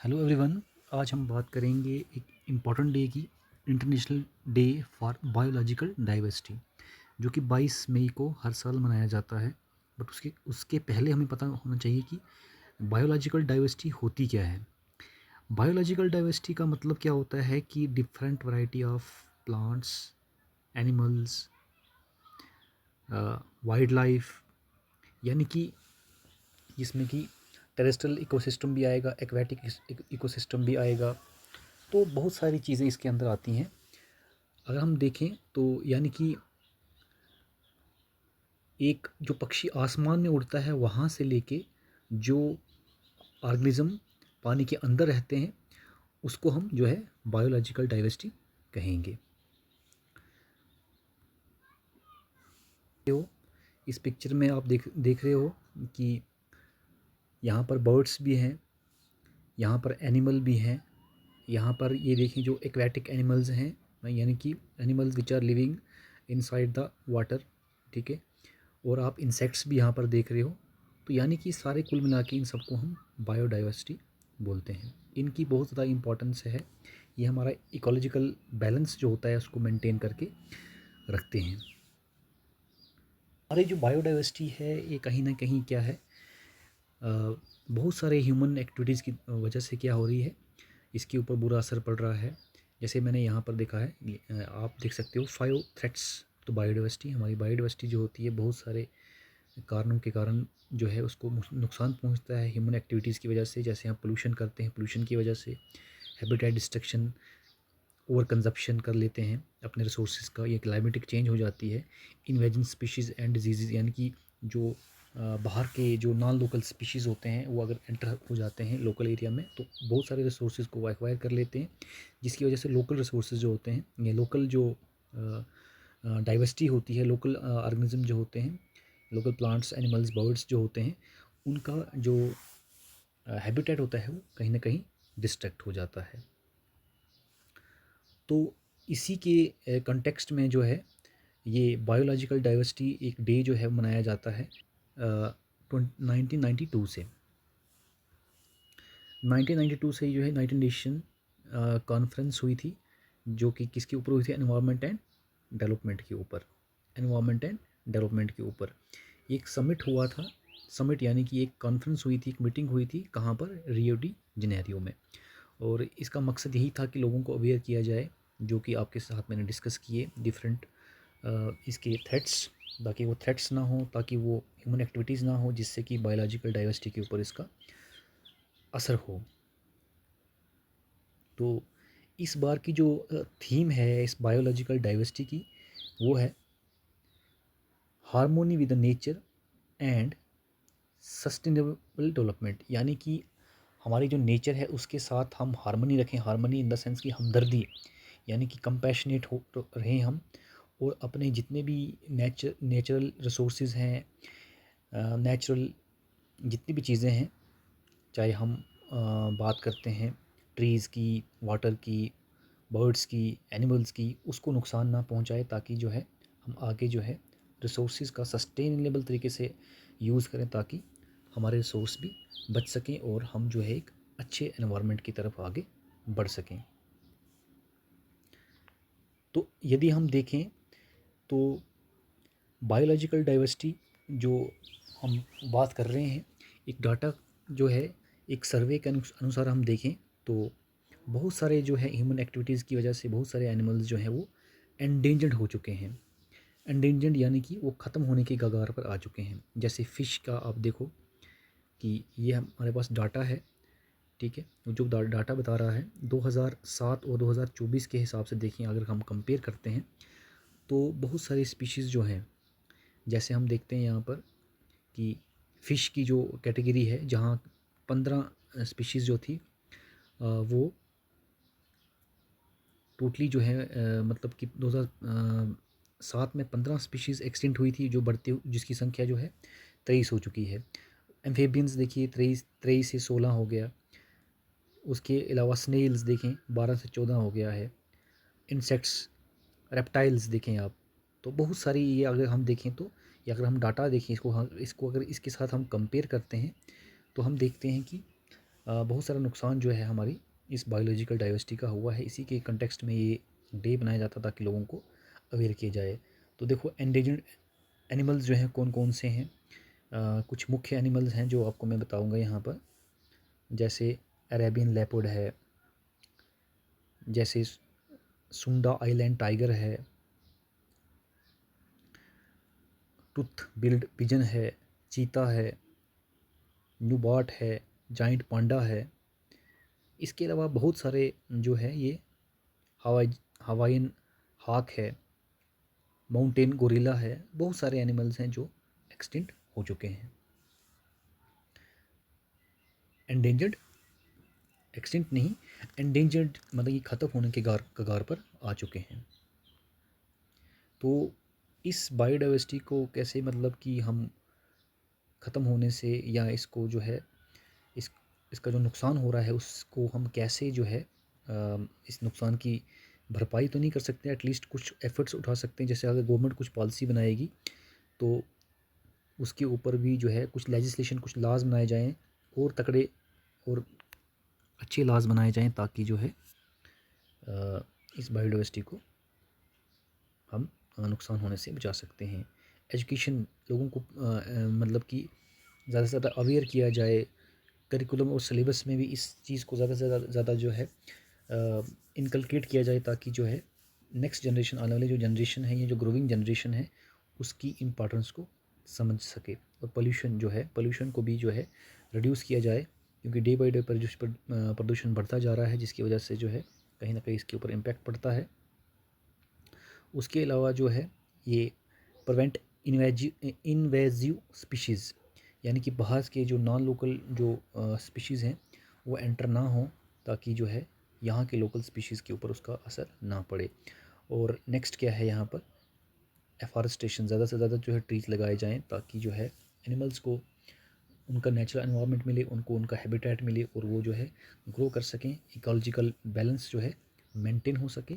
Hello everyone. आज हम बात करेंगे एक इम्पॉर्टेंट डे की, international day for biological diversity, जो कि 22 मई को हर साल मनाया जाता है। बट उसके उसके पहले हमें पता होना चाहिए कि बायोलॉजिकल डाइवर्सिटी होती क्या है। बायोलॉजिकल डाइवर्सिटी का मतलब क्या होता है कि different variety of plants, animals, wild life, यानी कि जिसमें कि टेरेस्ट्रियल इकोसिस्टम भी आएगा, एक्वेटिक इकोसिस्टम भी आएगा। तो बहुत सारी चीज़ें इसके अंदर आती हैं। अगर हम देखें तो यानी कि एक जो पक्षी आसमान में उड़ता है वहाँ से लेके जो ऑर्गेनिज्म पानी के अंदर रहते हैं उसको हम जो है बायोलॉजिकल डाइवर्सिटी कहेंगे। तो इस पिक्चर में आप देख रहे हो कि यहाँ पर बर्ड्स भी हैं, यहाँ पर एनिमल भी हैं, यहाँ पर ये देखें जो एक्वेटिक एनिमल्स हैं, यानी कि animals which are living inside the water, ठीक है। और आप इंसेक्ट्स भी यहाँ पर देख रहे हो। तो यानी कि सारे कुल मिला के इन सबको हम बायोडाइवर्सिटी बोलते हैं। इनकी बहुत ज़्यादा इम्पोर्टेंस है। ये हमारा इकोलॉजिकल बैलेंस जो होता है उसको मेंटेन करके रखते हैं। हमारी जो बायोडाइवर्सिटी है ये कहीं ना कहीं क्या है, बहुत सारे ह्यूमन एक्टिविटीज़ की वजह से क्या हो रही है, इसके ऊपर बुरा असर पड़ रहा है। जैसे मैंने यहाँ पर देखा है, आप देख सकते हो 5 थ्रेट्स। तो बायोडाइवर्सिटी, हमारी बायोडाइवर्सिटी जो होती है बहुत सारे कारणों के कारण जो है उसको नुकसान पहुंचता है ह्यूमन एक्टिविटीज़ की वजह से। जैसे हम पोल्यूशन करते हैं, पोल्यूशन की वजह से हैबिटेट डिस्ट्रक्शन, ओवर कंजप्शन कर लेते हैं अपने रिसोर्सेज का, ये क्लाइमेटिक चेंज हो जाती है। इन्वेजन स्पीशीज़ एंड डिजीज़, यानी कि जो बाहर के जो नॉन लोकल स्पीशीज़ होते हैं वो अगर एंटर हो जाते हैं लोकल एरिया में तो बहुत सारे रिसोर्सेज को एक्वायर कर लेते हैं, जिसकी वजह से लोकल रिसोर्सेज जो होते हैं, ये लोकल जो डाइवर्सिटी होती है, लोकल ऑर्गेनिज्म जो होते हैं, लोकल प्लांट्स, एनिमल्स, बर्ड्स जो होते हैं, उनका जो हैबिटेट होता है वो कहीं ना कहीं डिस्ट्रैक्ट हो जाता है। तो इसी के कॉन्टेक्स्ट में जो है ये बायोलॉजिकल डाइवर्सिटी एक डे जो है मनाया जाता है 1992 से। 1992 से जो है यूनाइटेड नेशन कॉन्फ्रेंस हुई थी, जो कि किसके ऊपर हुई थी, एनवायरनमेंट एंड डेवलपमेंट के ऊपर। एनवायरनमेंट एंड डेवलपमेंट के ऊपर एक समिट हुआ था। समिट यानी कि एक कॉन्फ्रेंस हुई थी, एक मीटिंग हुई थी, कहाँ पर, रियो डी जनेरियो में। और इसका मकसद यही था कि लोगों को अवेयर किया जाए, जो कि आपके साथ मैंने डिस्कस किए डिफरेंट इसके थ्रेट्स, ताकि वो थ्रेट्स ना हो, ताकि वो ह्यूमन एक्टिविटीज़ ना हो जिससे कि बायोलॉजिकल डाइवर्सिटी के ऊपर इसका असर हो। तो इस बार की जो थीम है इस बायोलॉजिकल डाइवर्सिटी की, वो है harmony with the nature and sustainable development. यानी कि हमारी जो नेचर है उसके साथ हम हार्मनी रखें, हार्मनी इन द सेंस की हमदर्दी, यानी कि कंपैशनेट हो रहें हम, और अपने जितने भी नेचुरल रिसोर्सेज हैं, नेचुरल जितनी भी चीज़ें हैं, चाहे हम बात करते हैं ट्रीज़ की, वाटर की, बर्ड्स की, एनिमल्स की, उसको नुकसान ना पहुंचाए, ताकि जो है हम आगे जो है रिसोर्सेज का सस्टेनेबल तरीके से यूज़ करें, ताकि हमारे रिसोर्स भी बच सकें और हम जो है एक अच्छे एनवायरनमेंट की तरफ आगे बढ़ सकें। तो यदि हम देखें तो बायोलॉजिकल डाइवर्सिटी जो हम बात कर रहे हैं, एक डाटा जो है, एक सर्वे के अनुसार हम देखें तो बहुत सारे जो है ह्यूमन एक्टिविटीज़ की वजह से बहुत सारे एनिमल्स जो हैं वो एंडेंजर्ड हो चुके हैं। एंडेंजर्ड यानी कि वो ख़त्म होने की कगार पर आ चुके हैं। जैसे फ़िश का आप देखो कि ये हमारे पास डाटा है, ठीक है, जो डाटा बता रहा है 2007 और 2024 के हिसाब से देखें, अगर हम कंपेयर करते हैं तो बहुत सारी स्पीशीज़ जो हैं, जैसे हम देखते हैं यहाँ पर कि फ़िश की जो कैटेगरी है, जहाँ 15 स्पीशीज़ जो थी वो टोटली जो है मतलब कि 2007 में 15 स्पीशीज़ एक्सटिंक्ट हुई थी, जो बढ़ते जिसकी संख्या जो है 23 हो चुकी है। एम्फेबियंस देखिए 23 से 16 हो गया। उसके अलावा स्नेल्स देखें 12 से 14 हो गया है। इंसेक्ट्स, रेप्टाइल्स देखें आप, तो बहुत सारी ये अगर हम देखें तो, या अगर हम डाटा देखें इसको, हम इसको अगर इसके साथ हम कंपेयर करते हैं तो हम देखते हैं कि बहुत सारा नुकसान जो है हमारी इस बायोलॉजिकल डाइवर्सिटी का हुआ है। इसी के कंटेक्स्ट में ये डे बनाया जाता ताकि लोगों को अवेयर किया जाए। तो देखो एंडेंजर्ड एनिमल्स जो हैं कौन कौन से हैं। कुछ मुख्य एनिमल्स हैं जो आपको मैं बताऊंगा यहाँ पर, जैसे अरेबियन लेपर्ड है, जैसे सुंडा आइलैंड टाइगर है, टूथ बिल्ड पिजन है, चीता है, न्यूबॉट है, जाइंट पांडा है। इसके अलावा बहुत सारे जो है ये हवाई हवाइन हाक है, माउंटेन गोरिल्ला है, बहुत सारे एनिमल्स हैं जो एक्सटिंक्ट हो चुके हैं। एंडेंजर्ड, एक्सटिंक्ट नहीं, एंडेंजर्ड मतलब ये ख़त्म होने के कगार पर आ चुके हैं। तो इस बायोडाइवर्सिटी को कैसे मतलब कि हम ख़त्म होने से या इसको जो है इस इसका जो नुकसान हो रहा है उसको हम कैसे जो है इस नुकसान की भरपाई तो नहीं कर सकते, एटलीस्ट कुछ एफर्ट्स उठा सकते हैं। जैसे अगर गवर्नमेंट कुछ पॉलिसी बनाएगी तो उसके ऊपर भी जो है कुछ लेजिस्लेशन, कुछ लॉज बनाए जाएँ और तगड़े और अच्छे लॉज बनाए जाएँ ताकि जो है इस बायोडाइवर्सिटी को हम नुकसान होने से बचा सकते हैं। एजुकेशन, लोगों को मतलब कि ज़्यादा से ज़्यादा अवेयर किया जाए। करिकुलम और सिलेबस में भी इस चीज़ को ज़्यादा से ज़्यादा जो है इनकलकेट किया जाए ताकि जो है नेक्स्ट जनरेशन, आने वाली जो जनरेशन है, ये जो ग्रोइंग जनरेशन है, उसकी इम्पोर्टेंस को समझ सके। और पोल्यूशन जो है, पोल्यूशन को भी जो है रिड्यूस किया जाए, क्योंकि डे बाई डे प्रदूषण बढ़ता जा रहा है, जिसकी वजह से जो है कहीं ना कहीं इसके ऊपर इम्पैक्ट पड़ता है। उसके अलावा जो है ये प्रिवेंट इन्वेजिव स्पीशीज़, यानी कि बाहर के जो नॉन लोकल जो स्पीशीज़ हैं वो एंटर ना हो ताकि जो है यहाँ के लोकल स्पीशीज़ के ऊपर उसका असर ना पड़े। और नेक्स्ट क्या है यहाँ पर, एफॉरेस्टेशन, ज़्यादा से ज़्यादा जो है ट्रीज लगाए जाएँ ताकि जो है एनिमल्स को उनका नेचुरल एनवायरनमेंट मिले, उनको उनका हैबिटेट मिले और वो जो है ग्रो कर सकें, इकोलॉजिकल बैलेंस जो है मेंटेन हो सके।